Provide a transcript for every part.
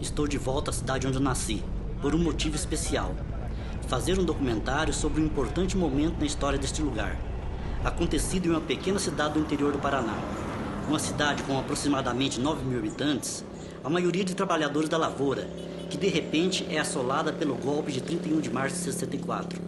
Estou de volta à cidade onde eu nasci, por um motivo especial. Fazer um documentário sobre um importante momento na história deste lugar. Acontecido em uma pequena cidade do interior do Paraná. Uma cidade com aproximadamente 9.000 habitantes, a maioria de trabalhadores da lavoura, que de repente é assolada pelo golpe de 31 de março de 64.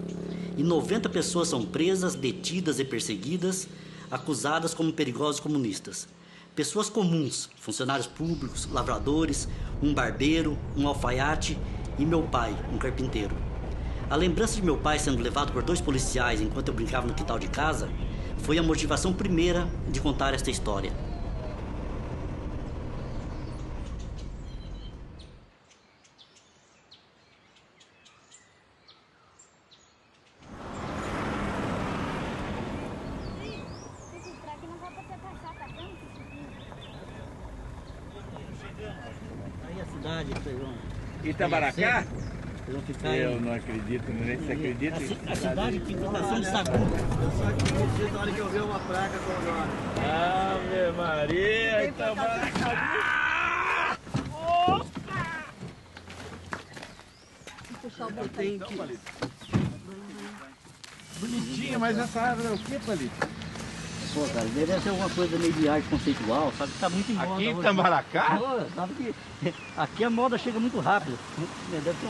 E 90 pessoas são presas, detidas e perseguidas, acusadas como perigosos comunistas. Pessoas comuns, funcionários públicos, lavradores, um barbeiro, um alfaiate e meu pai, um carpinteiro. A lembrança de meu pai sendo levado por 2 policiais enquanto eu brincava no quintal de casa foi a motivação primeira de contar esta história. Aí a cidade, Itamaracá? Eu não acredito, nem se acredita. A cidade que está sendo Sagu. Eu só acredito na hora que eu ver uma placa com o nome. Ave Maria, Itamaracá! Tem que... Bonitinha, mas essa árvore é o que, Palito? Pô, cara, deve ser alguma coisa meio de arte conceitual, sabe? Tá muito em moda. Aqui em hoje. Itamaracá? Pô, sabe que aqui a moda chega muito rápido. Deve ter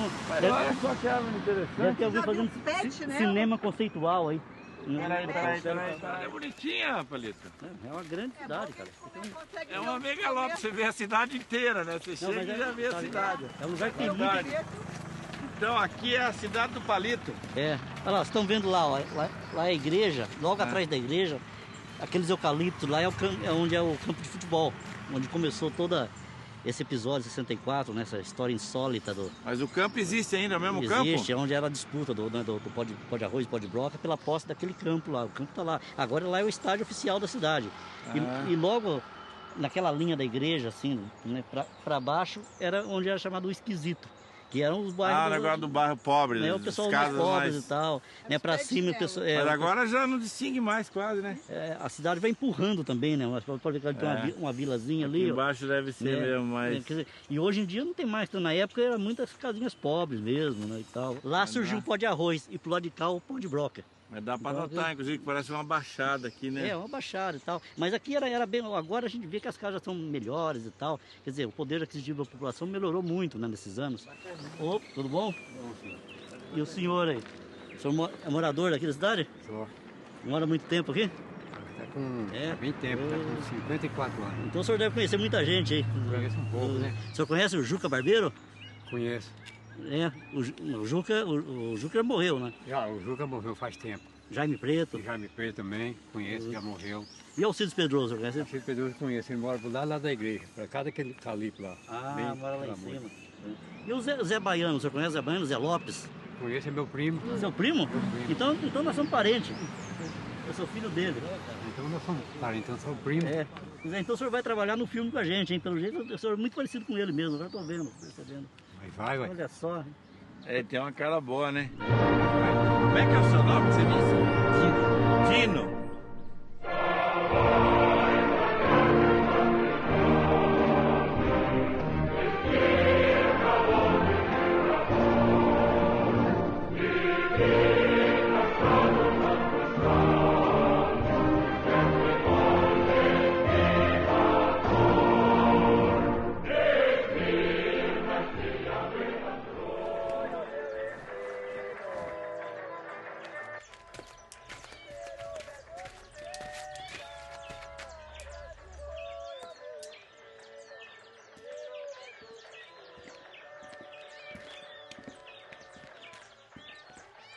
Olha só que árvore deve interessante. ter alguém fazendo cinema conceitual aí. Peraí. É bonitinha, Palito. É uma grande cidade, cara. É uma megalópole, você vê a cidade inteira, né? Você chega e já vê a cidade. É um lugar que tem muito. Então aqui é a cidade do Palito. É. Olha lá, vocês estão vendo lá, ó, lá é a igreja, logo atrás da igreja, aqueles eucaliptos lá é onde é o campo de futebol, onde começou todo esse episódio 64, né, essa história insólita do... Mas o campo existe ainda, é o mesmo campo? Existe, é onde era a disputa do pó de arroz e pó de broca pela posse daquele campo lá. O campo está lá. Agora lá é o estádio oficial da cidade. E logo naquela linha da igreja, assim, né, pra baixo, era onde era chamado o Esquisito. Que eram os bairros... o negócio do bairro pobre, né, o pessoal mais pobres e tal, né, pra cima o pessoal... Mas agora já não distingue mais quase, né? A cidade vai empurrando também, né? Pode ver que tem uma vilazinha ali. Aqui embaixo deve ser né, mesmo, mas... Quer dizer, e hoje em dia não tem mais, então, na época eram muitas casinhas pobres mesmo, né, e tal. Lá surgiu o pó de arroz e pro lado de cá o pó de broca. Mas dá pra notar, inclusive, que parece uma baixada aqui, né? É, uma baixada e tal. Mas aqui era bem... Agora a gente vê que as casas são melhores e tal. Quer dizer, o poder aquisitivo da população melhorou muito, né, nesses anos. Ô, tudo bom? Bom, senhor. E o senhor aí? O senhor é morador daqui da cidade? Só. Mora muito tempo aqui? Tá com bem tempo, tá com 54 anos. Então o senhor deve conhecer muita gente aí. Conheço um pouco, né? O senhor conhece o Juca Barbeiro? Conheço. É, o Juca já morreu, né? Já, o Juca morreu faz tempo. Jaime Preto. O Jaime Preto também, conheço, já morreu. E Alcides Pedroso, você conhece? O Chico Pedroso conheço, ele mora por lá da igreja, para cada aquele calipo lá. Mora lá em cima. E o Zé Baiano, o senhor conhece o Zé Baiano, Zé Lopes? Conheço, é meu primo. Seu primo? Meu primo. Então nós somos parentes. Eu sou filho dele. Então nós somos parentes, então sou primo. É. Então o senhor vai trabalhar no filme com a gente, hein? Pelo jeito, o senhor é muito parecido com ele mesmo, agora estou vendo, percebendo. Mas vai. Olha só. É, tem uma cara boa, né? Como é que é o seu nome que você disse? Dino.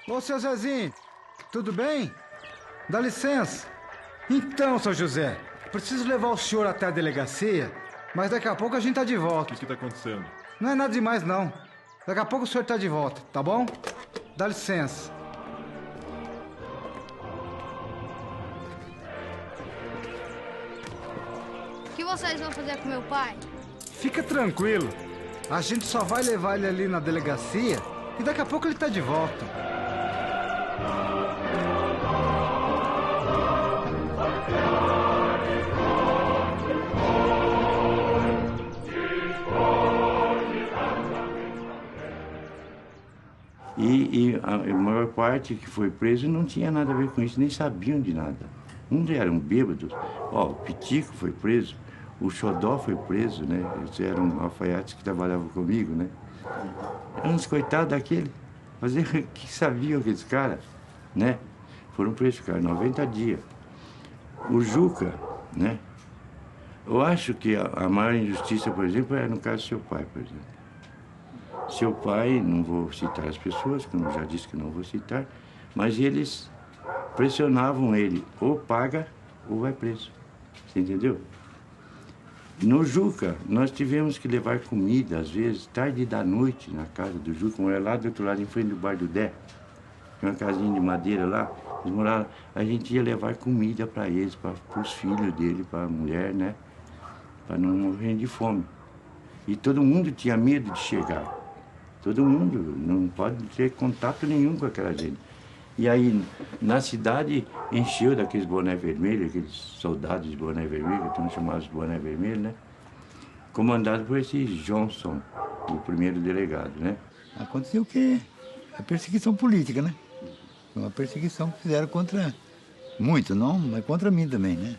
Ô, seu Zezinho, tudo bem? Dá licença. Então, seu José, preciso levar o senhor até a delegacia, mas daqui a pouco a gente tá de volta. O que tá acontecendo? Não é nada demais, não. Daqui a pouco o senhor tá de volta, tá bom? Dá licença. O que vocês vão fazer com meu pai? Fica tranquilo. A gente só vai levar ele ali na delegacia e daqui a pouco ele tá de volta. E a maior parte que foi preso não tinha nada a ver com isso, nem sabiam de nada. Uns eram bêbados. Ó, o Pitico foi preso, o Xodó foi preso, né? Eles eram alfaiates que trabalhavam comigo, né? Eram uns coitados daquele. Mas o que sabiam aqueles caras, né? Foram presos, ficaram 90 dias. O Juca, né? Eu acho que a maior injustiça, por exemplo, é no caso do seu pai, por exemplo. Seu pai, não vou citar as pessoas, como eu já disse que não vou citar, mas eles pressionavam ele, ou paga ou vai preso. Você entendeu? No Juca, nós tivemos que levar comida, às vezes, tarde da noite, na casa do Juca, como era lá do outro lado, em frente do bar do Dé. Tinha uma casinha de madeira lá, eles moravam, a gente ia levar comida para eles, para os filhos dele, para a mulher, né? Para não morrer de fome. E todo mundo tinha medo de chegar. Todo mundo, não pode ter contato nenhum com aquela gente. E aí, na cidade, encheu daqueles boné vermelhos, aqueles soldados de boné vermelho, que estão chamados de boné vermelho, né? Comandado por esse Johnson, o primeiro delegado, né? Aconteceu o quê? A perseguição política, né? Uma perseguição que fizeram contra muito, não, mas contra mim também, né?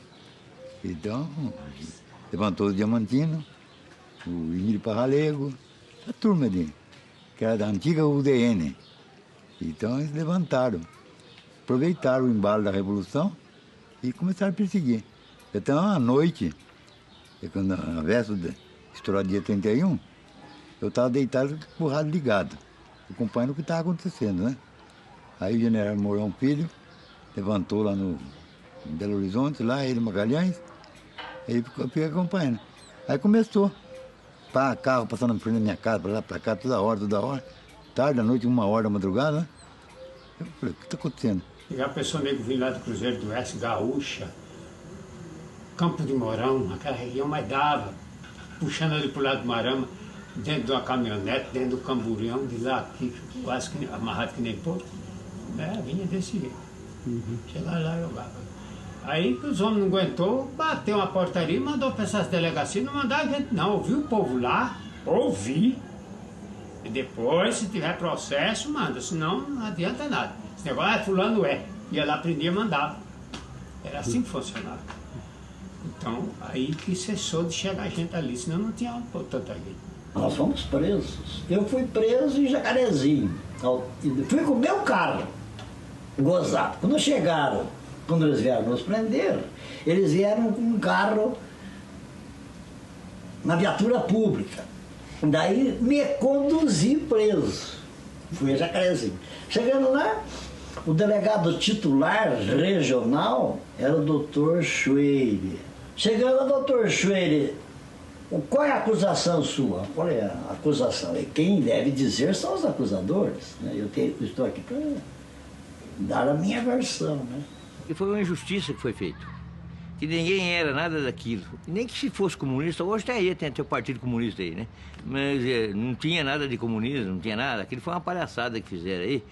Então, levantou o Diamantino, o Emílio Parralego, a turma ali, que era da antiga UDN. Então eles levantaram, aproveitaram o embalo da Revolução e começaram a perseguir. Então, à noite, quando a véspera de estourar dia 31, eu estava deitado com o rádio ligado, acompanhando o que estava acontecendo, né? Aí o general Mourão Filho levantou lá no em Belo Horizonte, lá, ele Magalhães, aí fiquei acompanhando. Aí começou, pá, carro passando na frente da minha casa, para lá, para cá, toda hora. Tarde da noite, 1h da madrugada, né? Eu falei, o que está acontecendo? E a pessoa nego vindo lá do Cruzeiro do Oeste, Gaúcha, Campo de Mourão, aquela região, mas dava, puxando ali pro lado do Marama, dentro de uma caminhonete, dentro do Camburião, de lá aqui, quase que amarrado que nem porco. Vinha desse jeito. Chegava lá e jogava. Aí que os homens não aguentou, bateu uma portaria e mandou para essas delegacias, não mandava gente não, ouviu o povo lá, ouvi. E depois, se tiver processo, manda, senão não adianta nada. Esse negócio, fulano é. Ia lá, prendia e mandava. Era assim que funcionava. Então, aí que cessou de chegar gente ali, senão não tinha onde pôr tanta gente. Nós fomos presos. Eu fui preso em Jacarezinho. Fui com o meu carro, gozado. Quando eles vieram nos prender, eles vieram com um carro na viatura pública. Daí me conduzi preso. Fui a Jacarezinho. Chegando lá, o delegado titular regional era o doutor Schweire. Chegando o doutor Schweire, qual é a acusação sua? Qual é a acusação? E quem deve dizer são os acusadores. Né? Eu estou aqui para dar a minha versão. Né? E foi uma injustiça que foi feita. Que ninguém era nada daquilo. Nem que se fosse comunista, hoje até ia, tem o Partido Comunista aí, né? Mas não tinha nada de comunismo, não tinha nada. Aquilo foi uma palhaçada que fizeram aí.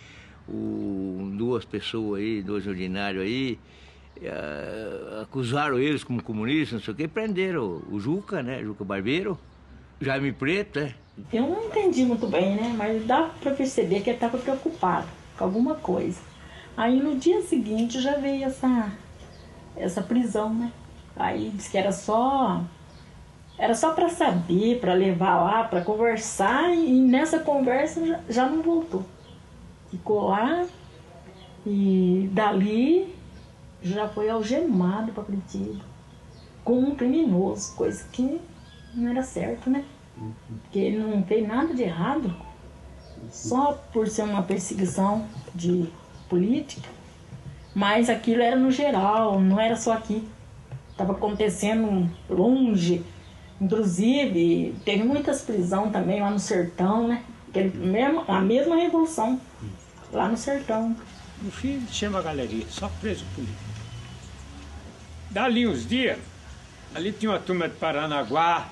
Duas pessoas aí, dois ordinários aí, acusaram eles como comunistas, não sei o quê, prenderam o Juca, né? Juca Barbeiro, Jaime Preto, né? Eu não entendi muito bem, né? Mas dá para perceber que ele estava preocupado com alguma coisa. Aí no dia seguinte já veio essa prisão, né? Aí disse que era só para saber, para levar lá, para conversar, e nessa conversa já não voltou. Ficou lá e dali já foi algemado para Curitiba com um criminoso, coisa que não era certo, né? Porque ele não fez nada de errado, só por ser uma perseguição de política. Mas aquilo era no geral, não era só aqui. Estava acontecendo longe. Inclusive, teve muitas prisões também lá no sertão, né? A mesma revolução, lá no sertão. No fim, chama a galeria, só preso político. Dali uns dias, ali tinha uma turma de Paranaguá,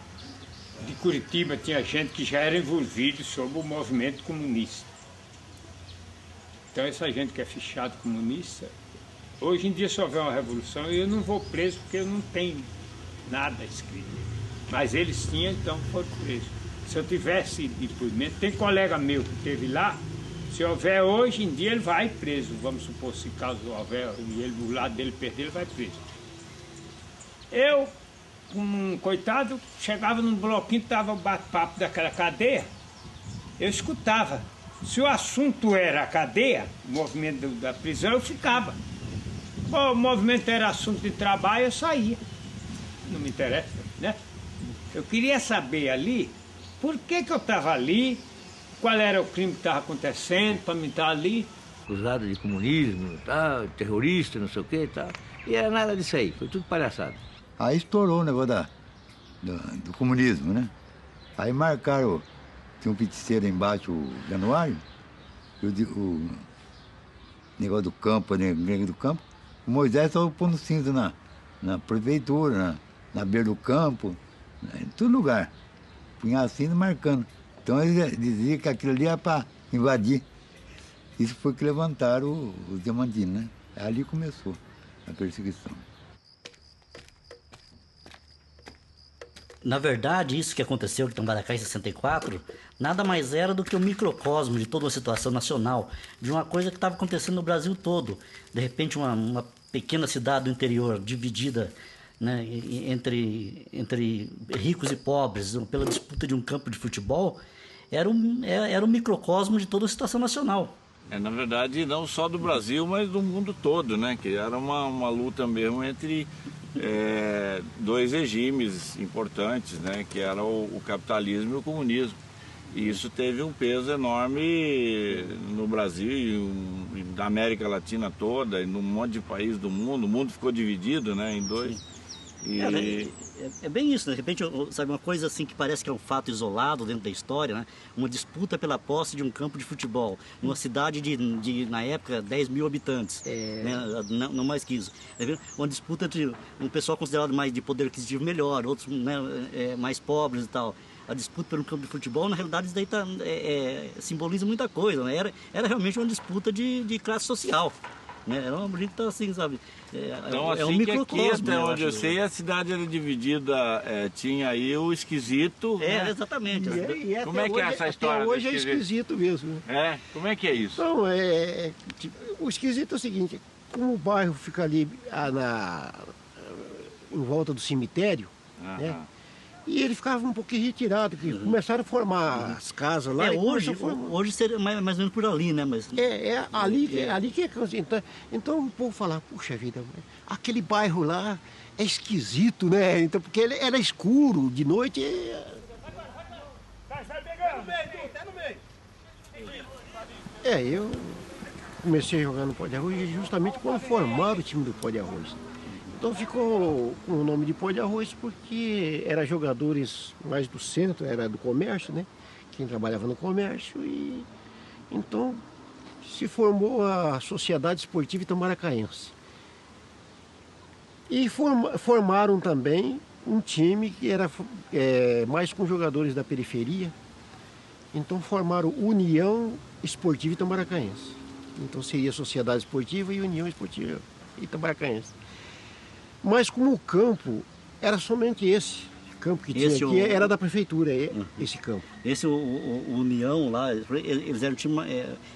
de Curitiba, tinha gente que já era envolvido sob o movimento comunista. Então essa gente que é fichado comunista, hoje em dia se houver uma revolução, eu não vou preso porque eu não tenho nada escrito. Mas eles tinham, então foram presos. Se eu tivesse depoimento, tem colega meu que esteve lá, Se houver hoje em dia, ele vai preso. Vamos supor, se caso houver e ele, do lado dele perder, ele vai preso. Eu, um coitado, chegava num bloquinho, tava o bate-papo daquela cadeia, eu escutava. Se o assunto era a cadeia, o movimento da prisão, eu ficava. O movimento era assunto de trabalho, eu saía. Não me interessa, né? Eu queria saber ali por que eu estava ali, qual era o crime que estava acontecendo para mim estar ali. Acusado de comunismo, tal, terrorista, não sei o que e tal. E era nada disso aí, foi tudo palhaçada. Aí estourou o negócio do comunismo, né? Aí marcaram, tinha um peticeiro embaixo, o Januário, o negócio do campo, do campo. O Moisés estava pondo cinza na prefeitura, na beira do campo, em todo lugar. Punha a cinza marcando. Então eles diziam que aquilo ali era para invadir. Isso foi que levantaram os diamantinos, né? Ali começou a perseguição. Na verdade, isso que aconteceu aqui em Tambaracá em 64, nada mais era do que um microcosmo de toda a situação nacional, de uma coisa que estava acontecendo no Brasil todo. De repente, uma pequena cidade do interior dividida, né, entre ricos e pobres, pela disputa de um campo de futebol, era um microcosmo de toda a situação nacional. Na verdade, não só do Brasil, mas do mundo todo, né? Que era uma luta mesmo entre dois regimes importantes, né? Que era o capitalismo e o comunismo. E isso teve um peso enorme no Brasil e na América Latina toda, e num monte de países do mundo. O mundo ficou dividido, né, em dois. E... É bem isso, né? De repente, sabe, uma coisa assim que parece que é um fato isolado dentro da história, né? Uma disputa pela posse de um campo de futebol, numa cidade de na época, 10 mil habitantes, né? Não mais que isso. Uma disputa entre um pessoal considerado mais de poder aquisitivo melhor, outros, né, mais pobres e tal. A disputa por um campo de futebol, na realidade, isso daí simboliza muita coisa, né? Era realmente uma disputa de classe social. Era uma bonita assim, sabe? Então, assim, um microcosmo, até onde eu sei, a cidade era dividida, tinha aí o esquisito. Né? Exatamente. Como é que é essa história? Até hoje é esquisito mesmo. Como é que é isso? Então, o esquisito é o seguinte, como o bairro fica ali em volta do cemitério, né? E ele ficava um pouquinho retirado, que começaram a formar as casas lá. Hoje seria mais ou menos por ali, né? Mas... ali que é. Então o povo fala, puxa vida, aquele bairro lá é esquisito, né? Então, porque ele era escuro, de noite. Eu comecei a jogar no Pó de Arroz justamente quando formaram o time do Pó de Arroz. Então ficou com o nome de Pó de Arroz porque eram jogadores mais do centro, era do comércio, né? Quem trabalhava no comércio e então se formou a Sociedade Esportiva Itamaracaense. E formaram também um time que era mais com jogadores da periferia. Então formaram União Esportiva Itamaracaense. Então seria Sociedade Esportiva e União Esportiva Itamaracaense. Mas como o campo era somente esse campo que tinha aqui, era da prefeitura, esse campo. Esse, o União lá, eles eram time,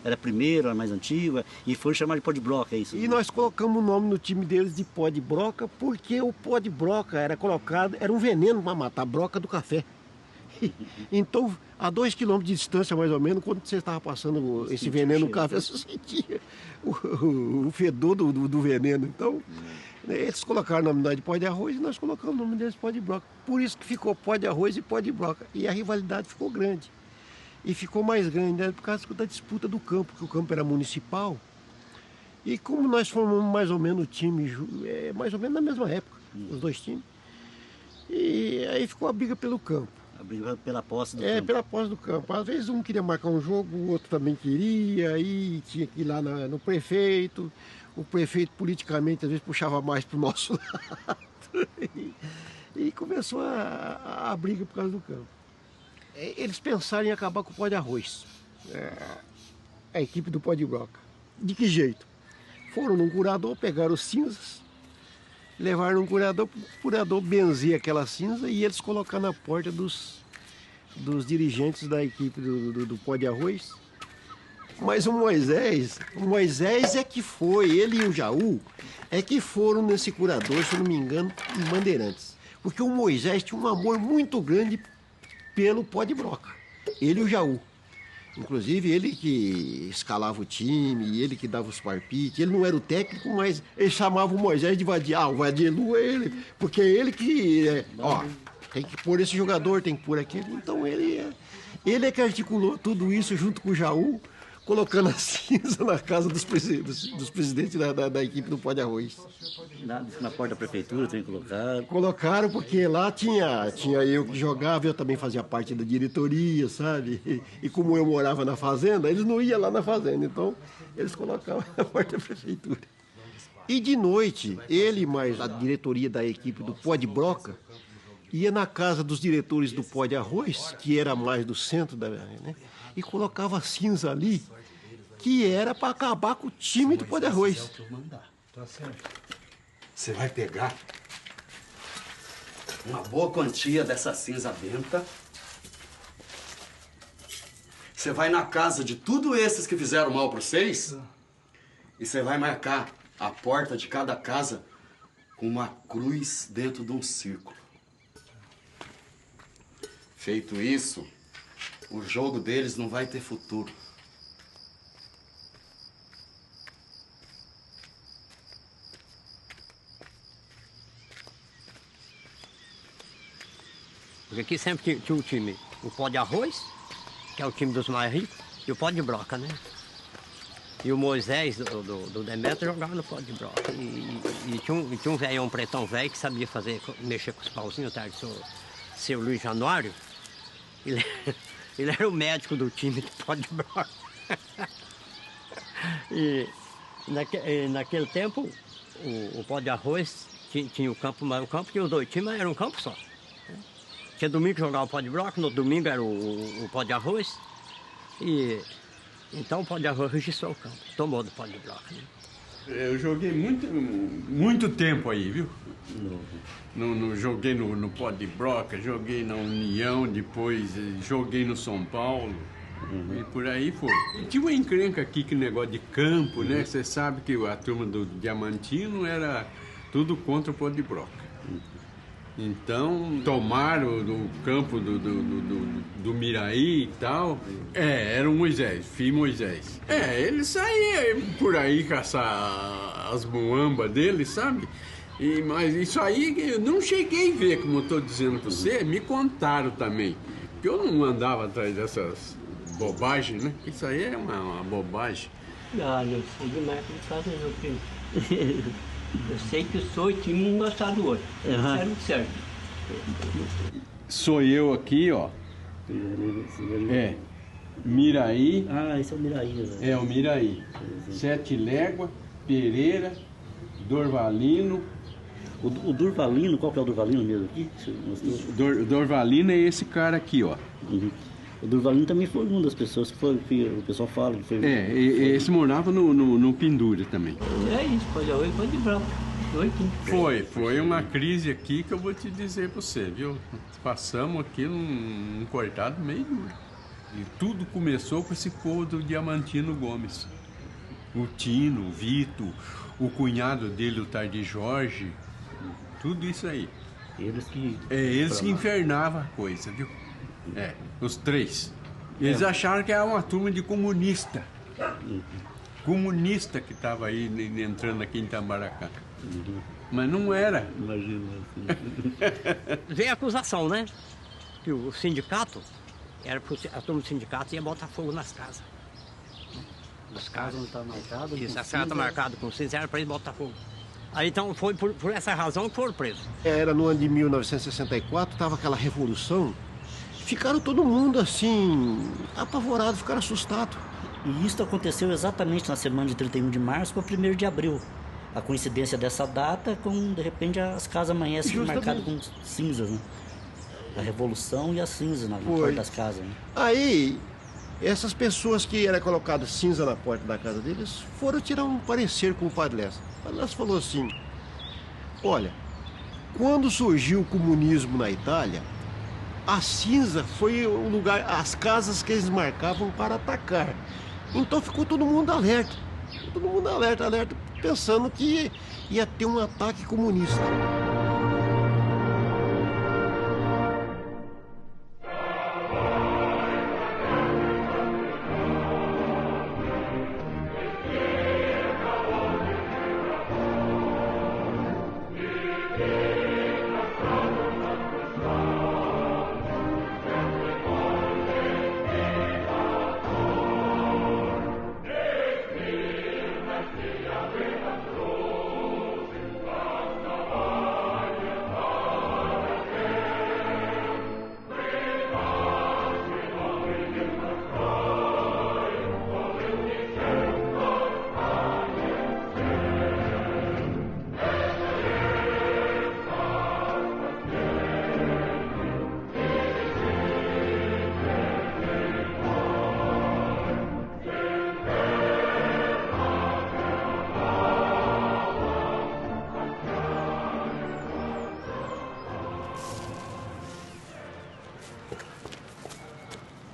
era primeiro, era mais antigo, e foi chamado de Pó de Broca, é isso? E nós colocamos o nome no time deles de Pó de Broca, porque o pó de broca era um veneno para matar a broca do café. Então, a 2 quilômetros de distância, mais ou menos, quando você estava passando esse veneno no café, você sentia o fedor do veneno. Então, eles colocaram o nome de Pó de Arroz e nós colocamos o nome deles Pó de Broca. Por isso que ficou Pó de Arroz e Pó de Broca. E a rivalidade ficou grande. E ficou mais grande, né, por causa da disputa do campo, porque o campo era municipal. E como nós formamos mais ou menos o time, mais ou menos na mesma época, os dois times. E aí ficou a briga pelo campo. A briga pela posse do campo. Pela posse do campo. Às vezes um queria marcar um jogo, o outro também queria, aí tinha que ir lá no prefeito. O prefeito politicamente às vezes puxava mais para o nosso lado. E começou a briga por causa do campo. Eles pensaram em acabar com o Pó de Arroz. A equipe do Pó de Broca. De que jeito? Foram num curador, pegaram cinzas, levaram num curador, o curador benzia aquela cinza e eles colocaram na porta dos dirigentes da equipe do Pó de Arroz. Mas o Moisés é que foi, ele e o Jaú, é que foram nesse curador, se eu não me engano, em Bandeirantes. Porque o Moisés tinha um amor muito grande pelo pó de broca. Ele e o Jaú. Inclusive, ele que escalava o time, ele que dava os palpites. Ele não era o técnico, mas ele chamava o Moisés de Vadia. Ah, o Vadielu é ele, porque é ele que... ó, tem que pôr esse jogador, tem que pôr aquele. Então, ele é que articulou tudo isso junto com o Jaú, colocando a cinza na casa dos presidentes da equipe do Pó de Arroz. Na porta da prefeitura tem que colocar. Colocaram porque lá tinha eu que jogava, eu também fazia parte da diretoria, sabe? E como eu morava na fazenda, eles não iam lá na fazenda, então eles colocavam na porta da prefeitura. E de noite, ele mais a diretoria da equipe do Pó de Broca ia na casa dos diretores do Pó de Arroz, que era mais do centro né? E colocava cinza ali, que era para acabar com o time do Pó de Arroz. Tá certo. Você vai pegar uma boa quantia dessa cinza benta. Você vai na casa de todos esses que fizeram mal para vocês e você vai marcar a porta de cada casa com uma cruz dentro de um círculo. Feito isso, o jogo deles não vai ter futuro. Porque aqui sempre tinha um time, o Pó de Arroz, que é o time dos mais ricos, e o Pó de Broca, né? E o Moisés do Demetrio jogava no Pó de Broca. E tinha um velhão, um pretão velho, que sabia mexer com os pauzinhos, tá? Seu Luiz Januário. Ele era o médico do time do Pó de Broca. E naquele tempo, o Pó de Arroz tinha o campo, mas o campo tinha os dois times, mas era um campo só. Tinha domingo que jogava o Pó de Broca, no domingo era o Pó de Arroz. E então o Pó de Arroz registrou o campo, tomou do Pó de Broca. Né? Eu joguei muito tempo aí, viu? Joguei no Pó de Broca, joguei na União, depois joguei no São Paulo. E por aí foi. E tinha uma encrenca aqui que negócio de campo, né? Você sabe que a turma do Diamantino era tudo contra o Pó de Broca. Então, tomaram o campo do Miraí e tal. Era o Moisés, filho Moisés. Ele saía por aí caçar as muambas dele, sabe? Mas isso aí eu não cheguei a ver, como eu estou dizendo para você, me contaram também. Porque eu não andava atrás dessas bobagens, né? Isso aí é uma bobagem. Ah, não sei demais por causa não, filho. Eu sei que o seu time não gostava do outro. Uhum. Certo. Sou eu aqui, ó. Miraí. Ah, esse é o Miraí. Né? É o Miraí. Sete Léguas, Pereira, Dorvalino. O Dorvalino, qual que é o Dorvalino mesmo aqui? Dorvalino é esse cara aqui, ó. Uhum. O Dorvalino também foi uma das pessoas que o pessoal fala que foi... Esse morava no Pendura também. É isso, pode de branco. Foi uma crise aqui que eu vou te dizer pra você, viu? Passamos aqui num cortado meio duro. E tudo começou com esse povo do Diamantino Gomes. O Tino, o Vito, o cunhado dele, o Tardi Jorge, tudo isso aí. Eles que infernavam a coisa, viu? Os três. Eles acharam que era uma turma de comunista. Comunista que estava aí entrando aqui em Tambaracá. Mas não era. Imagina assim. Veio a acusação, né? Que o sindicato, a turma do sindicato ia botar fogo nas casas. Nas casas não está marcado. Isso, a casa está marcada com cinza, era para eles botar fogo. Aí então foi por essa razão que foram presos. Era no ano de 1964, estava aquela revolução. Ficaram todo mundo assim, apavorado, ficaram assustados. E isso aconteceu exatamente na semana de 31 de março para 1º de abril. A coincidência dessa data com, de repente, as casas amanhecem marcadas com cinzas, né? A revolução e a cinza na porta das casas. Né? Aí, essas pessoas que eram colocadas cinza na porta da casa deles foram tirar um parecer com o Padre Lessa. O Padre Lessa falou assim, olha, quando surgiu o comunismo na Itália, a cinza foi o lugar, as casas que eles marcavam para atacar. Então ficou todo mundo alerta. Todo mundo alerta, pensando que ia ter um ataque comunista.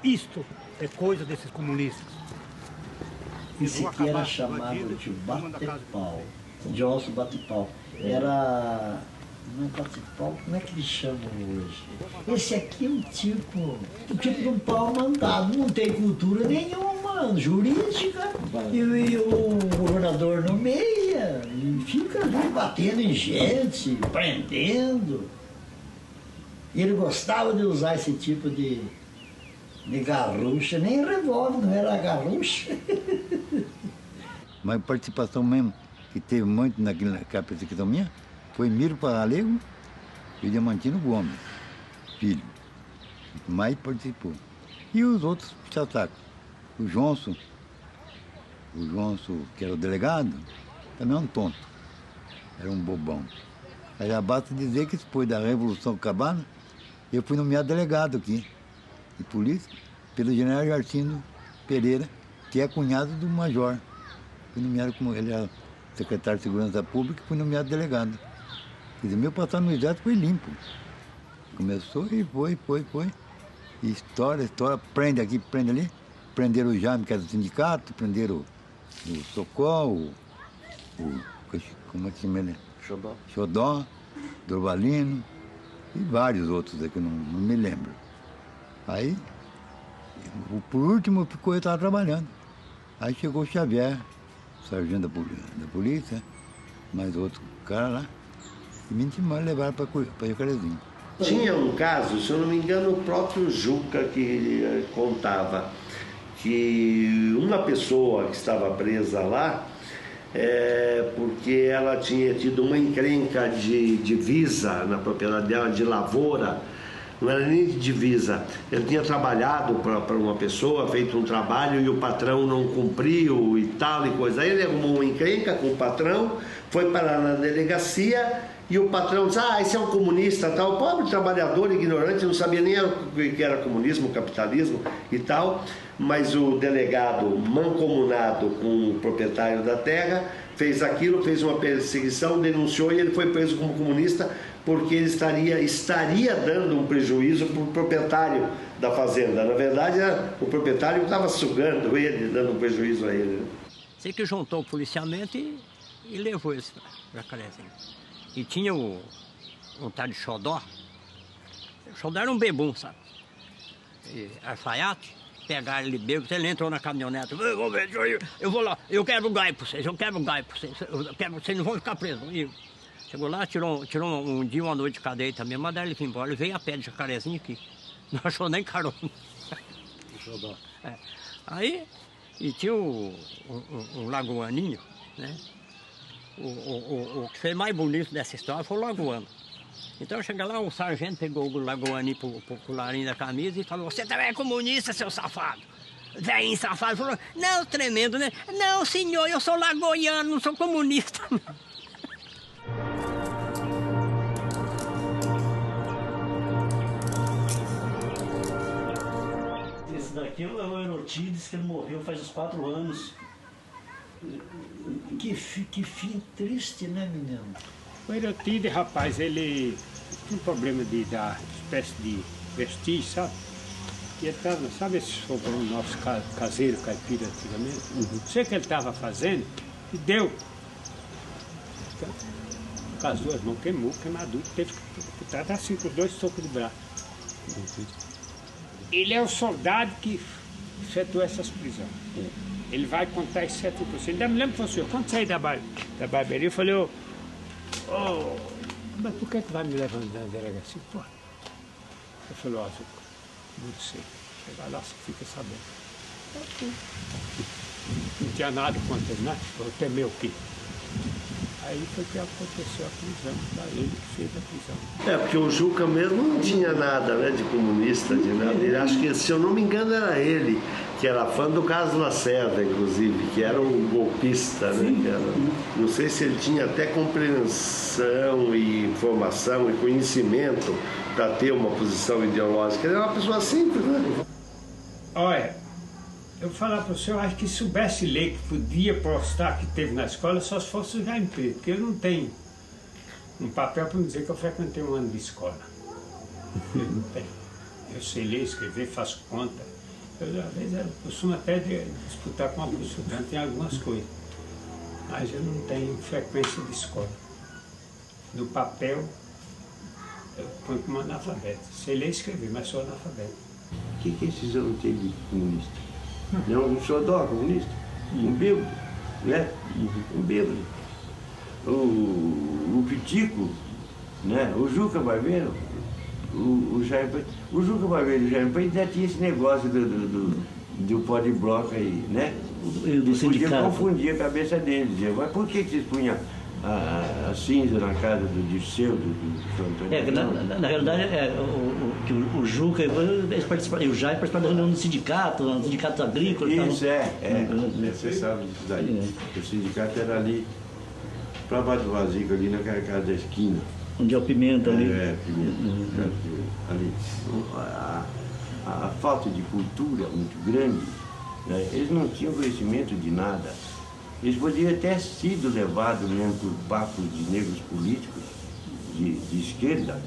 Isto é coisa desses comunistas. Esse aqui era chamado de bate-pau, de osso bate-pau. Era... não é bate-pau, como é que eles chamam hoje? Esse aqui é um tipo de um pau mandado, não tem cultura nenhuma jurídica. E o governador nomeia e fica ali batendo em gente, prendendo. E ele gostava de usar esse tipo de garrucha, nem revólver, não era garrucha. Mas a participação mesmo que teve muito naquela perseguição minha foi Miro Paralego e Diamantino Gomes, filho, que mais participou. E os outros chatacos. O Johnson, que era o delegado, também é um tonto, era um bobão. Aí já basta dizer que depois da Revolução Cabana, eu fui nomeado delegado aqui de polícia pelo general Jarcino Pereira, que é cunhado do major. Fui nomeado como ele era secretário de Segurança Pública, fui nomeado delegado. Quer dizer, meu passado no exército foi limpo. Começou e foi. História, prende aqui, prende ali. Prenderam o Jaime, que era do sindicato, prenderam o Socorro, como é que chama ele? Xodó, Dorvalino e vários outros aqui, não me lembro. Aí, por último, eu estava trabalhando. Aí chegou o Xavier, sargento da polícia, mais outro cara lá, e me intimaram levar para Jacarezinho. Tinha um caso, se eu não me engano, o próprio Juca que contava que uma pessoa que estava presa lá, porque ela tinha tido uma encrenca de divisa na propriedade dela, de lavoura, não era nem de divisa. Ele tinha trabalhado para uma pessoa, feito um trabalho e o patrão não cumpriu e tal e coisa. Aí ele arrumou uma encrenca com o patrão, foi parar na delegacia e o patrão disse, esse é um comunista tal. O pobre trabalhador ignorante, não sabia nem o que era comunismo, capitalismo e tal. Mas o delegado, mancomunado com o proprietário da terra, fez aquilo, fez uma perseguição, denunciou e ele foi preso como comunista porque ele estaria dando um prejuízo para o proprietário da fazenda. Na verdade, era o proprietário que estava sugando ele, dando um prejuízo a ele. Sei que juntou o policiamento e levou esse Jacarezinho. E tinha um tal de Xodó. O Xodó era um bebum, sabe? E alfaiate. Pegaram ele bêbado, ele entrou na caminhonete. Eu vou lá, eu quero um gai para vocês, vocês não vão ficar presos. E chegou lá, tirou um dia, uma noite de cadeia também, mandaram ele vir embora. Ele veio a pé de Jacarezinho aqui. Não achou nem carona. Aí, e tinha um lagoaninho, né? O que foi mais bonito dessa história foi o lagoano. Então chega lá, o sargento pegou o lagoaninho pro colarinho da camisa e falou, você também é comunista, seu safado. Velhinho safado falou, não, tremendo, né? Não, senhor, eu sou lagoiano, não sou comunista. Esse daqui é o Erotides, que ele morreu faz uns 4 anos. Que fim triste, né, menino? O Erotides, rapaz, ele tinha um problema da espécie de vestígio, sabe? E ele estava, sabe esse fogão nosso caseiro, caipira antigamente? Não sei o que ele estava fazendo e deu. Então, com as duas mãos queimou, queimadura, teve que tratar assim com os 2 socos de braço. Ele é o soldado que efetuou essas prisões. Ele vai contar esse 7%. Ainda me lembro que foi o senhor, quando saí da barbearia, eu falei, mas por que vai me levando na delegacia? Pô. Eu falei, não sei. Você vai lá, você fica sabendo. Não tinha nada contra ele, né? Eu temei o quê? Aí foi que aconteceu a prisão, da ele que fez a prisão. É, porque o Juca mesmo não tinha nada, né, de comunista, de nada. Ele, acho que, se eu não me engano, era ele, que era fã do Carlos Lacerda, inclusive, que era um golpista, né? Que era, não sei se ele tinha até compreensão e informação e conhecimento para ter uma posição ideológica. Ele era uma pessoa simples, né? Olha, eu vou falar para o senhor, acho que se soubesse ler que podia postar que teve na escola, só se fosse o Jaime Preto, porque eu não tenho um papel para me dizer que eu frequentei um ano de escola. Eu não tenho. Eu sei ler, escrever, faço conta. Eu, às vezes, eu costumo até disputar com alguns estudantes em algumas coisas, mas eu não tenho frequência de escola. No papel, eu ponho como analfabeto. Sei ler e escrever, mas sou analfabeto. O que esses homens têm de comunista? Não, um xodó comunista, um bêbado, né? Um bêbado. O Pitico, né? O Juca Barbeiro, o Jaime, o Juca Barbeiro e o Jaime já tinha esse negócio do pó de bloco aí, né? Do sindicato. Podia confundir a cabeça deles, dizia, mas por que vocês punham a cinza na casa do Dirceu, do Antônio? Na realidade, o Juca e o Jaime participaram da reunião do sindicato agrícola. Isso, você sabe disso daí. O sindicato era ali, para baixo do vazio, ali naquela casa da esquina. Onde é o Pimenta ali. Pimenta. Ali. A falta de cultura muito grande, né? Eles não tinham conhecimento de nada. Eles poderiam ter sido levados mesmo por papos de negros políticos de esquerda,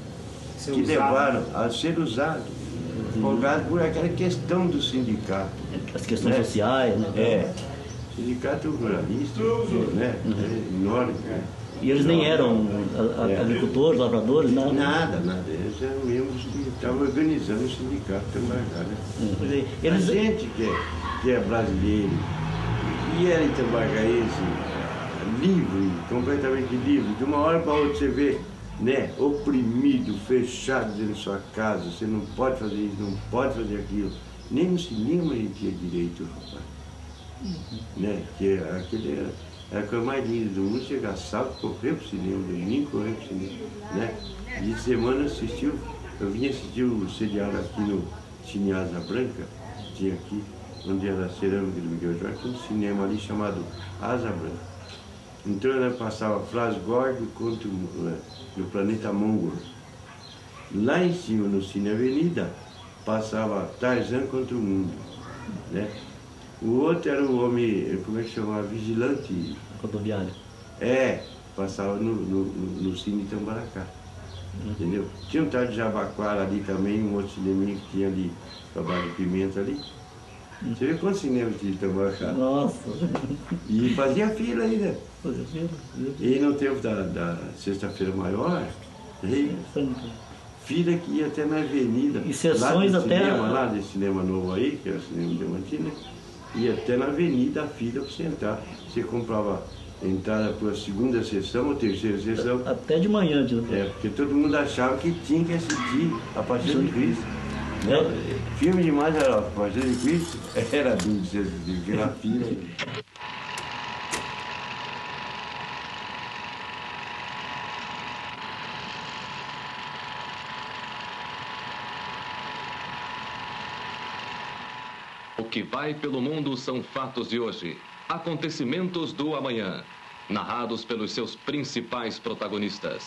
que levaram a ser usados, por aquela questão do sindicato. As questões sociais, né? Sindicato ruralista, né? É enorme. Né? E eles nem eram agricultores, lavradores, nada? Nada. Eles eram membros que estavam organizando o sindicato Tambargá, né? A gente que é brasileiro, e era itambargaense, livre, completamente livre. De uma hora para outra você vê, né, oprimido, fechado dentro da sua casa. Você não pode fazer isso, não pode fazer aquilo. Nem no cinema a gente tinha direito, rapaz. Né? Que aquele era a coisa mais linda do mundo, chegar sábado, correr pro cinema, domingo, correr pro cinema. Né? De semana eu vinha assistir o seriado aqui no Cine Asa Branca, tinha aqui, onde era a cerâmica do Miguel Jorge, tinha um cinema ali chamado Asa Branca. Então ela passava Flas Gordo contra no Planeta Mongol. Lá em cima, no Cine Avenida, passava Tarzan contra o Mundo. Né? O outro era o homem, como é que chamava? Vigilante. Rodoviário. Passava no Cine Tambaracá. Entendeu? Tinha um tal de Jabaquara ali também, um outro cineminha que tinha ali, trabalho de Pimenta ali. Você vê quantos cinemas tinha de Tambaracá? Nossa! E fazia fila ainda. Fazia fila. E no tempo da Sexta-feira Maior, fila que ia até na avenida. E sessões até... Lá desse cinema novo aí, que era o cinema Diamantina, ia até na avenida a fila para sentar. Você comprava entrada para a segunda sessão ou terceira sessão. Até de manhã, porque todo mundo achava que tinha que assistir A Paixão de Cristo. Né? Filme demais era A Paixão de Cristo, era duro de ser assistido, porque na fila. O que vai pelo mundo são fatos de hoje, acontecimentos do amanhã, narrados pelos seus principais protagonistas.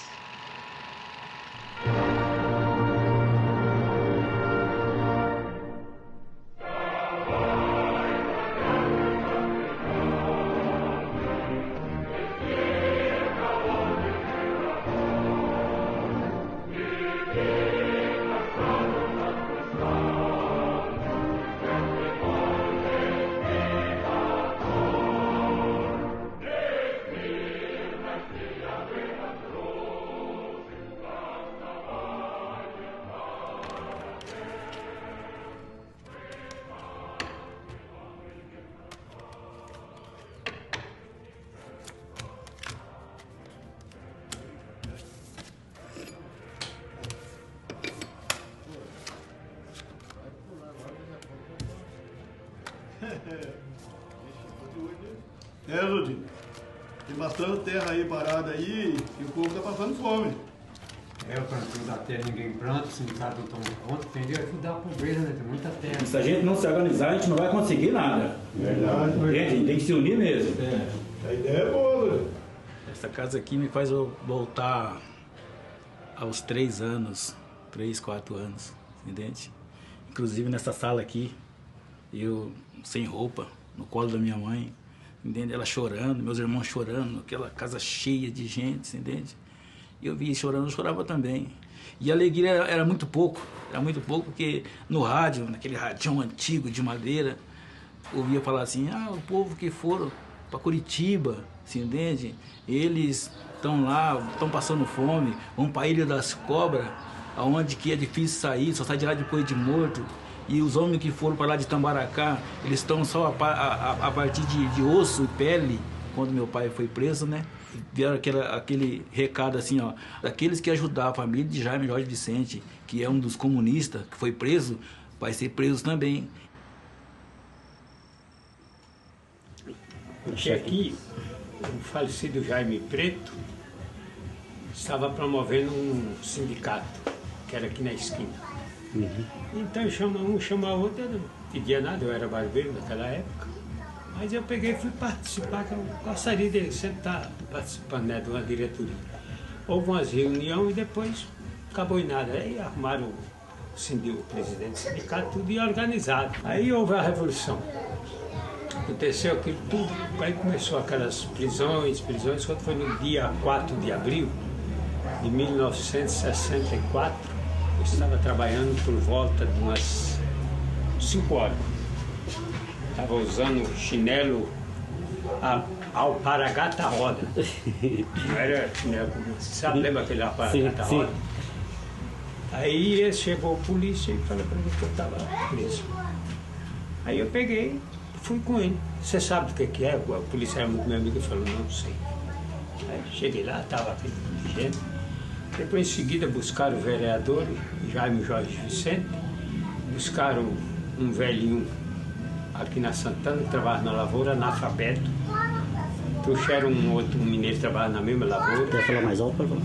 É, Ludi. Tem bastante terra aí parada aí e o povo tá passando fome. É, o plantio da terra ninguém planta, o sindicato não toma conta, entendeu? É da pobreza, né? Tem muita terra. Se a gente não se organizar, a gente não vai conseguir nada. Verdade. A gente tem que se unir mesmo. A ideia é boa, né? Essa casa aqui me faz eu voltar aos 3 anos, 3, 4 anos, entende? Inclusive nessa sala aqui, eu sem roupa, no colo da minha mãe, entende? Ela chorando, meus irmãos chorando, aquela casa cheia de gente, entende? E eu vi chorando, eu chorava também. E a alegria era muito pouco porque no rádio, naquele radião antigo de madeira, eu ouvia falar assim, o povo que foram para Curitiba, se entende? Eles estão lá, estão passando fome, vão para a Ilha das Cobras, aonde que é difícil sair, só sai de lá depois de morto. E os homens que foram para lá de Tambaracá, eles estão só a partir de osso e pele, quando meu pai foi preso, né? Vieram aquele recado assim, ó, daqueles que ajudaram a família de Jaime Jorge Vicente, que é um dos comunistas, que foi preso, vai ser preso também. Porque aqui, o falecido Jaime Preto estava promovendo um sindicato, que era aqui na esquina. Então um chama o outro, eu não pedia nada, eu era barbeiro naquela época. Mas eu peguei e fui participar, que eu gostaria de sempre estar participando, né, de uma diretoria. Houve umas reuniões e depois acabou em nada. Aí arrumaram o presidente do sindicato, tudo e organizado. Aí houve a revolução. Aconteceu aquilo tudo, aí começou aquelas prisões, quando foi no dia 4 de abril de 1964, eu estava trabalhando por volta de umas 5 horas. Estava usando chinelo alpargata-roda. Não era chinelo, sabe, lembra aquele alpargata-roda? Aí chegou a polícia e falou para mim que eu estava preso. Aí eu peguei e fui com ele. Você sabe do que é? O polícia era muito meu amigo e falou, não sei. Aí cheguei lá, estava aquele gente. Depois em seguida buscaram o vereador Jaime Jorge Vicente, buscaram um velhinho aqui na Santana, que trabalha na lavoura, analfabeto. Trouxeram um mineiro que trabalha na mesma lavoura. Quer falar mais alto, por favor?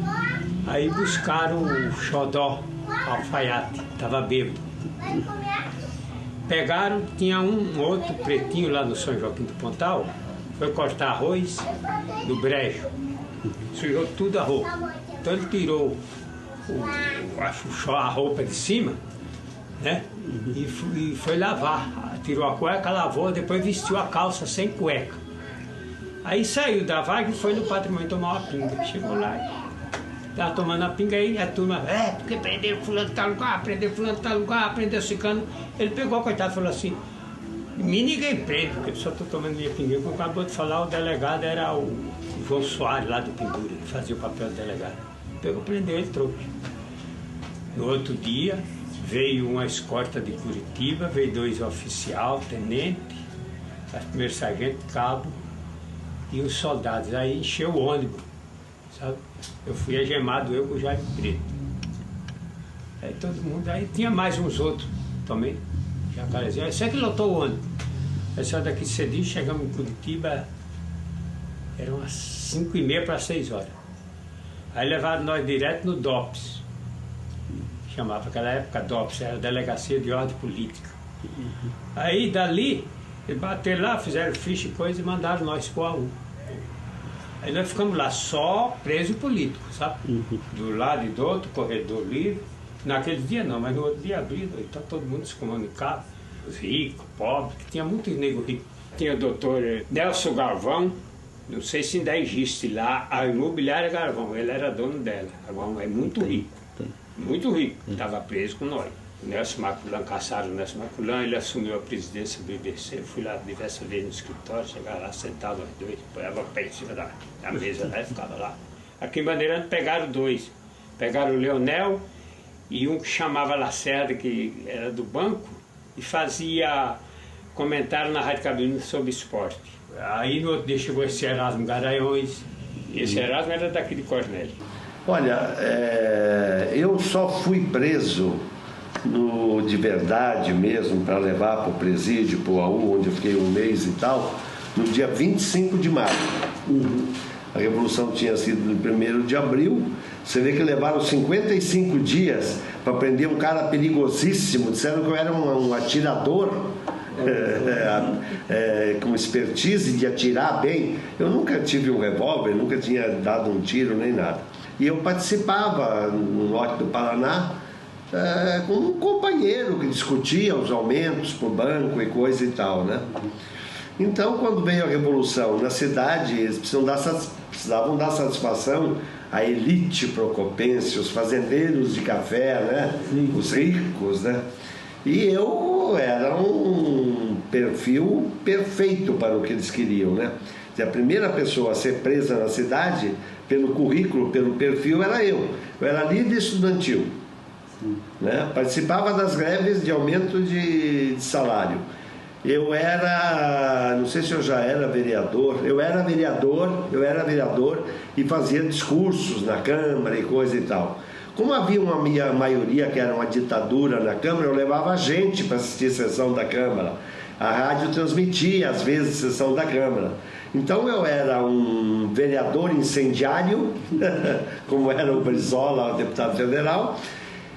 Aí buscaram o Xodó, alfaiate, estava bêbado. Pegaram, tinha um outro pretinho lá no São Joaquim do Pontal, foi cortar arroz do brejo, sujou tudo a roupa. Então ele tirou a roupa de cima, né? E foi lavar. Tirou a cueca, lavou, depois vestiu a calça sem cueca. Aí saiu da vaga e foi no patrimônio tomar uma pinga. Chegou lá e estava tomando a pinga aí, a turma, porque prenderam fulano de tal lugar, prenderam fulano de tal lugar, prenderam cicano. Ele pegou, coitado, e falou assim, me ninguém prende, porque eu só estou tomando minha pinga. Como acabou de falar, o delegado era o João Soares, lá do Pendura, que fazia o papel do delegado. Pegou, prendeu ele, trouxe. No outro dia, veio uma escorta de Curitiba, veio 2 oficiais, tenente, primeiro sargento, cabo e os soldados. Aí encheu o ônibus, sabe? Eu fui algemado, eu com o Jaime Preto. Aí todo mundo, aí tinha mais uns outros também, Jacarezinho. Aí sempre lotou o ônibus. Aí só daqui cedinho, chegamos em Curitiba, eram umas 5h30 para 6 horas. Aí levaram nós direto no DOPS. Chamava naquela época DOPS, era Delegacia de Ordem Política. Aí dali, eles bateram lá, fizeram ficha e coisa e mandaram nós pro A1. Aí nós ficamos lá só preso político, sabe? Do lado e do outro, corredor livre. Naquele dia não, mas no outro dia abriu, então todo mundo se comunicava. Os ricos, pobres, que tinha muitos negros ricos. Tinha o doutor Nelson Galvão, não sei se ainda existe lá, a imobiliária Galvão, ele era dono dela. Galvão é muito rico, muito rico, estava preso com nós. O Nelson Maculan, caçaram o Nelson Maculan, ele assumiu a presidência do BBC, eu fui lá diversas vezes no escritório, chegava lá, sentava os dois, põeva o pé em cima da mesa lá e ficava lá. Aqui em Bandeirante pegaram 2, pegaram o Leonel e um que chamava Lacerda, que era do banco, e fazia comentário na Rádio Cabine sobre esporte. Aí no outro dia chegou esse Erasmo Garanhões, e esse Erasmo era daqui de Cornélio. Olha, eu só fui preso de verdade mesmo, para levar para o presídio, para o A1, onde eu fiquei 1 mês e tal, no dia 25 de maio. A Revolução tinha sido no 1º de abril. Você vê que levaram 55 dias para prender um cara perigosíssimo. Disseram que eu era um atirador com expertise de atirar bem. Eu nunca tive um revólver, nunca tinha dado um tiro nem nada. E eu participava no norte do Paraná com um companheiro que discutia os aumentos por banco e coisa e tal, né? Então, quando veio a Revolução na cidade, eles precisavam dar satisfação à elite procopense, os fazendeiros de café, né? Os ricos, né? E eu era um perfil perfeito para o que eles queriam, né? A primeira pessoa a ser presa na cidade, pelo currículo, pelo perfil, era eu. Eu era líder estudantil, né? Participava das greves de aumento de salário. Eu era, não sei se eu já era vereador, eu era vereador e fazia discursos na Câmara e coisa e tal. Como havia uma minha maioria que era uma ditadura na Câmara, eu levava gente para assistir a sessão da Câmara. A rádio transmitia, às vezes, a sessão da Câmara. Então eu era um vereador incendiário, como era o Brizola, o deputado federal.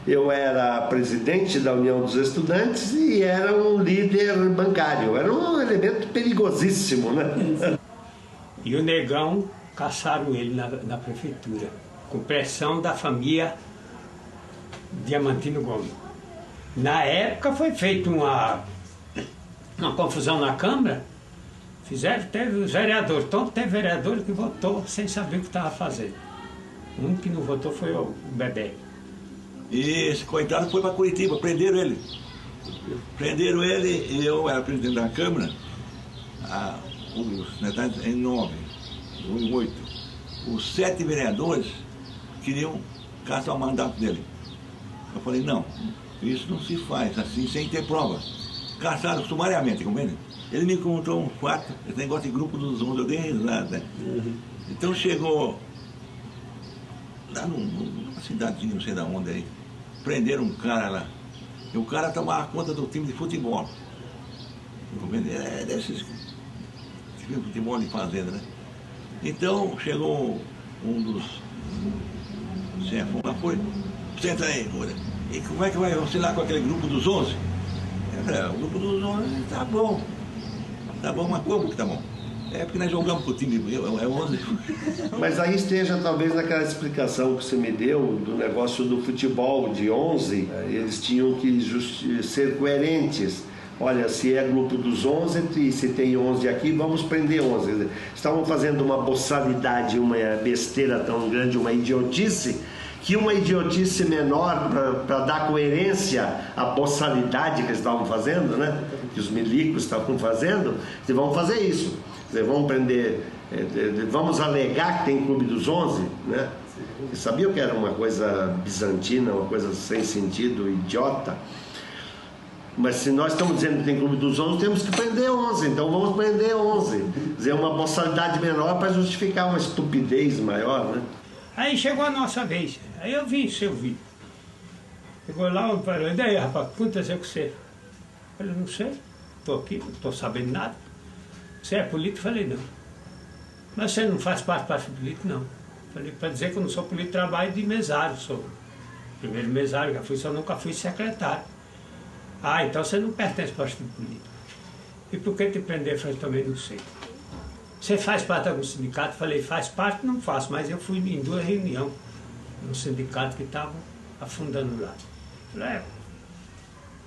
Eu era presidente da União dos Estudantes e era um líder bancário. Era um elemento perigosíssimo, né? E o Negão caçaram ele na prefeitura, com pressão da família Diamantino Gomes. Na época foi feita uma confusão na Câmara. Teve os vereadores, todo teve vereador que votou sem saber o que estava fazendo. Um que não votou foi o Bebé. E esse coitado foi para Curitiba, prenderam ele. E eu era presidente da Câmara, em 9, ou em 8. Os 7 vereadores queriam caçar o mandato dele. Eu falei, não, isso não se faz assim, sem ter prova. Caçaram sumariamente, compreende? Ele me contou um fato, esse negócio de grupo dos 11, eu dei risada. Então chegou lá numa cidadezinha, não sei de onde aí, prenderam um cara lá. E o cara tomava conta do time de futebol. Desses time de futebol de fazenda, né? Então chegou um dos chefões lá, foi, senta aí, mulher. E como é que vai oscilar com aquele grupo dos 11? O grupo dos 11 tá bom. Tá bom, mas como que tá bom? É porque nós jogamos com o time, é 11. Mas aí esteja talvez naquela explicação que você me deu do negócio do futebol de 11, eles tinham que ser coerentes. Olha, se é grupo dos 11 e se tem 11 aqui, vamos prender 11. Estavam fazendo uma boçalidade, uma besteira tão grande, uma idiotice, que uma idiotice menor para dar coerência à boçalidade que eles estavam fazendo, né? Que os milicos estavam fazendo, eles vão fazer isso. Vamos prender, vamos alegar que tem clube dos 11, né? Eles sabiam que era uma coisa bizantina, uma coisa sem sentido, idiota. Mas se nós estamos dizendo que tem clube dos 11, temos que prender 11, então vamos prender 11. Quer dizer, uma boçalidade menor para justificar uma estupidez maior, né? Aí chegou a nossa vez, aí eu vi seu vídeo. Chegou lá, eu falei, e daí, rapaz, o que aconteceu com você? Eu falei, não sei, estou aqui, não estou sabendo nada. Você é político? Eu falei, não. Mas você não faz parte do partido político? Não. Eu falei, para dizer que eu não sou político, trabalho de mesário, sou primeiro mesário, só nunca fui secretário. Ah, então você não pertence ao partido político. E por que te prender? Eu falei, também não sei. Você faz parte de algum sindicato? Eu falei, faz parte? Não faço, mas eu fui em 2 reuniões no sindicato que estavam afundando lá. Eu falei,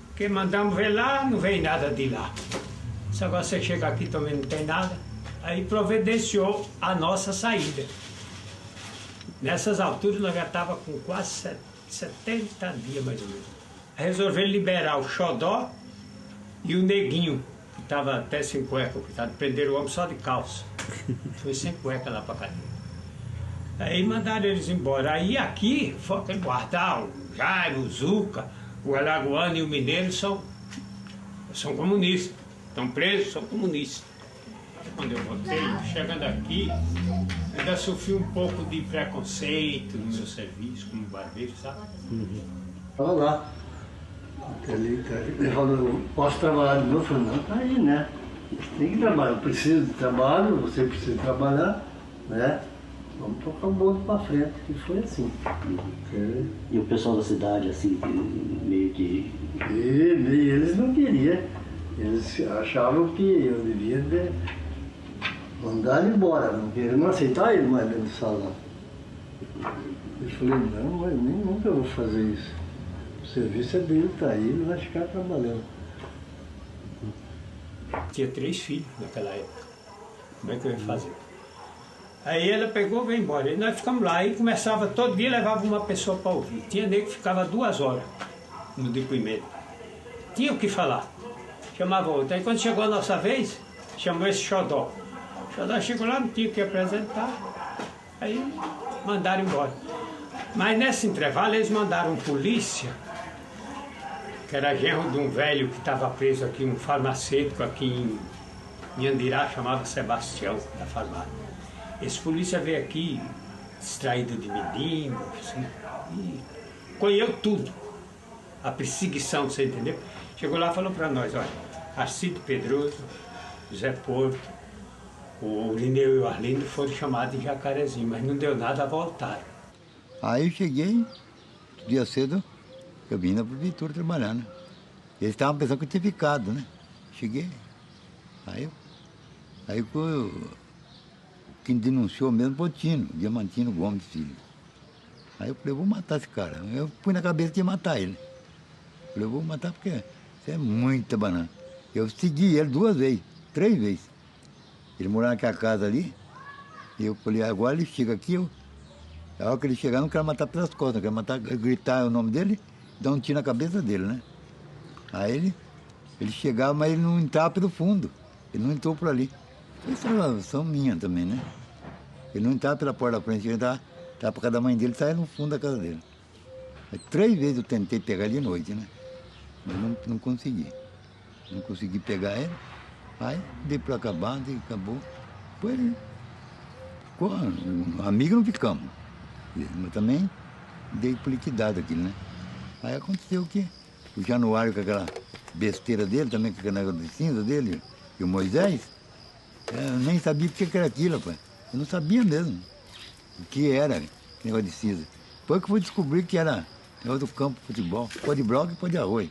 porque mandamos ver lá, não veio nada de lá. Se agora você chega aqui também não tem nada. Aí providenciou a nossa saída. Nessas alturas nós já estávamos com quase 70 dias mais ou menos. Resolveram liberar o Xodó e o Neguinho, que estava até sem cueca, coitado, prenderam o homem só de calça. Foi sem cueca lá para a cadeia. Aí mandaram eles embora. Aí aqui, foca em guardar, o Jairo, o Zuca, o Alagoano e o Mineiro são comunistas. Estão presos, são comunistas. Quando eu voltei, chegando aqui, ainda sofri um pouco de preconceito no meu serviço, como barbeiro, sabe? Olha lá. Ele falou, posso trabalhar de novo? Eu falei, não, tá aí, né? Tem que trabalhar, eu preciso de trabalho, você precisa trabalhar, né? Vamos tocar o bonde pra frente, que foi assim. E o pessoal da cidade, assim, meio que... Eles não queriam. Eles achavam que eu devia mandar ele embora, eles não aceitavam ele mais dentro do salão. Eu falei, não, mas nunca vou fazer isso. O serviço é dele, tá aí, ele vai ficar trabalhando. Tinha 3 filhos naquela época. Como é que eu ia fazer? Aí ela pegou e veio embora. E nós ficamos lá. Aí começava, todo dia levava uma pessoa para ouvir. Tinha nego que ficava 2 horas no depoimento. Tinha o que falar. Chamava outro. Aí quando chegou a nossa vez, chamou esse xodó. O xodó chegou lá, não tinha o que apresentar. Aí mandaram embora. Mas nesse intervalo eles mandaram um polícia, que era genro de um velho que estava preso aqui, um farmacêutico aqui em Andirá, chamava Sebastião, da farmácia. Esse polícia veio aqui, distraído de menino, assim, e colheu tudo. A perseguição, você entendeu? Chegou lá e falou para nós, olha, Arcido Pedroso, Zé Porto, o Lineu e o Arlindo foram chamados de Jacarezinho, mas não deu nada, voltaram. Aí eu cheguei, dia cedo, eu vim na prefeitura trabalhar, né? Eles estavam pensando que eu tinha ficado, né? Cheguei, aí quem denunciou mesmo foi o Tino, Diamantino Gomes Filho. Aí eu falei, vou matar esse cara. Eu fui na cabeça de matar ele. Eu falei, vou matar porque isso é muita banana. Eu segui ele 2 vezes, 3 vezes. Ele morava naquela casa ali, e eu falei, agora ele chega aqui, a hora que ele chegar, eu não quero matar pelas costas, eu quero matar, gritar o nome dele, dar um tiro na cabeça dele, né? Aí ele chegava, mas ele não entrava pelo fundo, ele não entrou por ali. Isso é são minha também, né? Ele não entrava pela porta da frente, ele entrava para casa da mãe dele e saia no fundo da casa dele. Aí 3 vezes eu tentei pegar ele de noite, né? Mas não consegui. Não consegui pegar ele. Aí dei para acabar, acabou. Depois ficou, amigo não ficamos. Mas também dei por liquidado aquilo, né? Aí aconteceu que o Januário, com aquela besteira dele, também com aquele negócio de cinza dele, e o Moisés, eu nem sabia o que era aquilo, rapaz. Eu não sabia mesmo o que era negócio de cinza. Foi que eu fui descobrir que era negócio do campo de futebol, pó de broca e pó de arroz.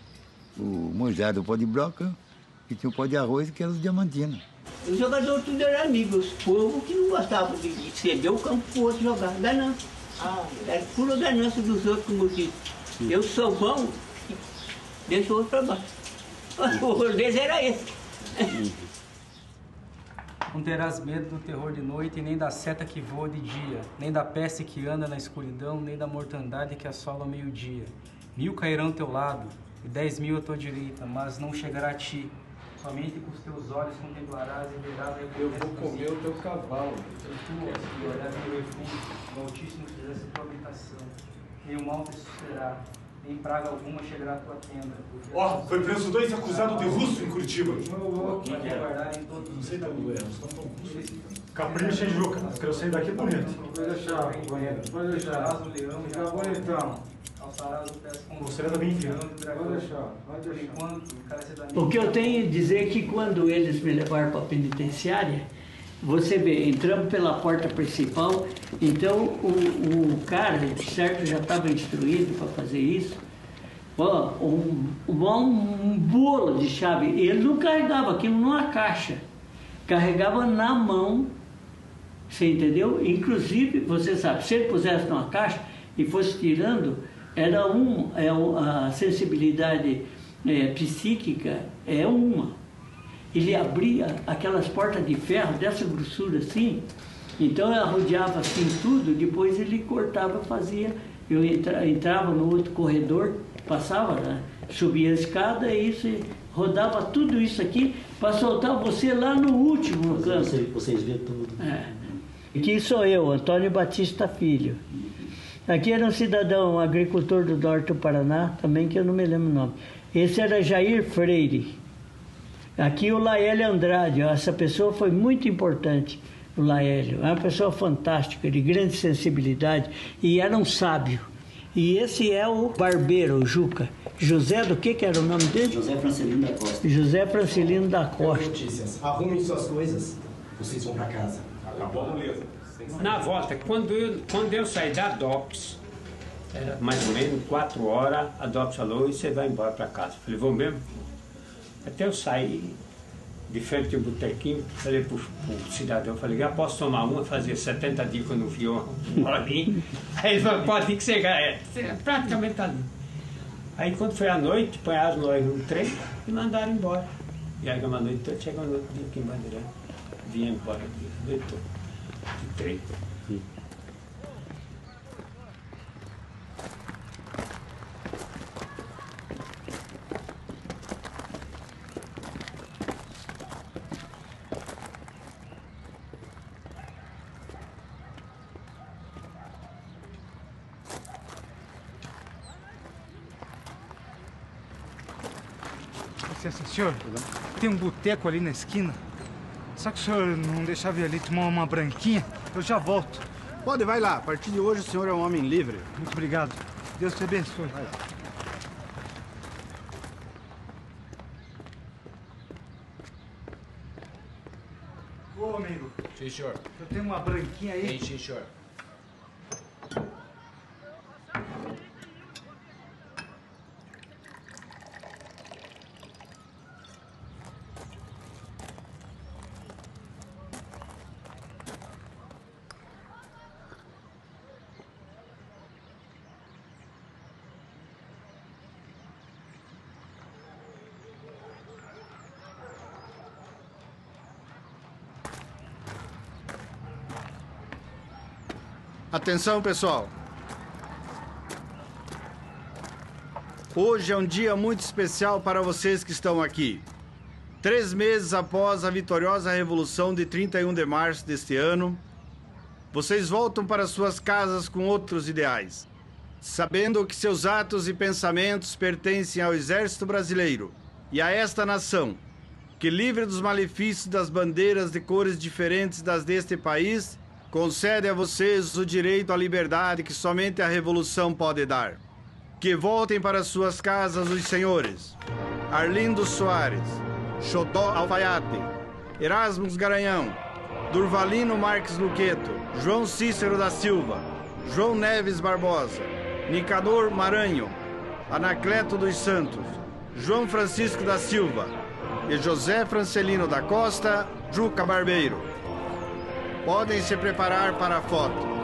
O Moisés do pó de broca e tinha o pó de arroz que era os diamantinos. Os jogadores tudo eram amigos, os povos que não gostavam de ceder o campo para o outro jogar. Ganância. Era pura ganância dos outros, como eu disse. Eu sou bom, deixa o outro para baixo. O rolo deles era esse. Não terás medo do terror de noite, nem da seta que voa de dia, nem da peste que anda na escuridão, nem da mortandade que assola ao meio-dia. 1000 cairão ao teu lado, e 10.000 à tua direita, mas não chegará a ti. Somente com os teus olhos contemplarás e verás a recompensa. Eu vou comer o teu cavalo. E olhar no refúgio, o Altíssimo fizesse a tua habitação. Nenhum mal te sucederá, nem praga alguma chegará à tua tenda. Ó, foi preso 2 acusados de russo em Curitiba. Não sei da mulher, capricha, Juca. Quero sair daqui bonito. Pode deixar, pode deixar. Acabou então. Você era bem vindo. Pode deixar, pode deixar. O que eu tenho a dizer é que quando eles me levaram para a penitenciária, você vê, entramos pela porta principal, então o cara, certo, já estava instruído para fazer isso. Ó, um bolo de chave. Ele não carregava aquilo numa caixa, carregava na mão, você entendeu? Inclusive, você sabe, se ele pusesse numa caixa e fosse tirando, era a sensibilidade psíquica é uma. Ele abria aquelas portas de ferro dessa grossura assim, então eu arrodeava assim tudo, depois ele cortava, fazia, eu entrava no outro corredor, passava, né? Subia a escada e isso, rodava tudo isso aqui para soltar você lá no último no canto. Vocês vêem tudo. Aqui sou eu, Antônio Batista Filho. Aqui era um cidadão, um agricultor do norte do Paraná, também que eu não me lembro o nome. Esse era Jair Freire. Aqui o Laélio Andrade, essa pessoa foi muito importante, o Laélio. É uma pessoa fantástica, de grande sensibilidade, e era um sábio. E esse é o barbeiro, o Juca. José do que era o nome dele? José Francelino da Costa. José Francelino da Costa. Notícias. Arrumem suas coisas, vocês vão para casa. Acabou, beleza. Na volta, quando eu saí da DOPS, era mais ou menos 4 horas, a DOPS falou, e você vai embora para casa. Eu falei, vou mesmo? Até eu saí de frente do botequinho, falei pro cidadão, falei, já posso tomar uma, fazia 70 dias que eu não vi uma bolinha. Aí ele falou, pode ir que você ganha, praticamente ali. Aí quando foi à noite, põeram nós no trem e mandaram embora. E aí uma noite toda, chegou no outro dia aqui em Bandeirante, vinha embora de trem. Licença, senhor, tem um boteco ali na esquina. Só que o senhor não deixava ir ali tomar uma branquinha? Eu já volto. Pode, vai lá. A partir de hoje o senhor é um homem livre. Muito obrigado. Deus te abençoe. Vai lá. Ô, amigo. Sim, senhor. Eu tenho uma branquinha aí. Sim, senhor. Atenção, pessoal. Hoje é um dia muito especial para vocês que estão aqui. 3 meses após a vitoriosa Revolução de 31 de março deste ano, vocês voltam para suas casas com outros ideais, sabendo que seus atos e pensamentos pertencem ao Exército Brasileiro e a esta nação, que, livre dos malefícios das bandeiras de cores diferentes das deste país, concede a vocês o direito à liberdade que somente a Revolução pode dar. Que voltem para suas casas os senhores Arlindo Soares, Xodó Alfaiate, Erasmus Garanhão, Durvalino Marques Luqueto, João Cícero da Silva, João Neves Barbosa, Nicanor Maranhão, Anacleto dos Santos, João Francisco da Silva e José Francelino da Costa, Juca Barbeiro. Podem se preparar para a foto.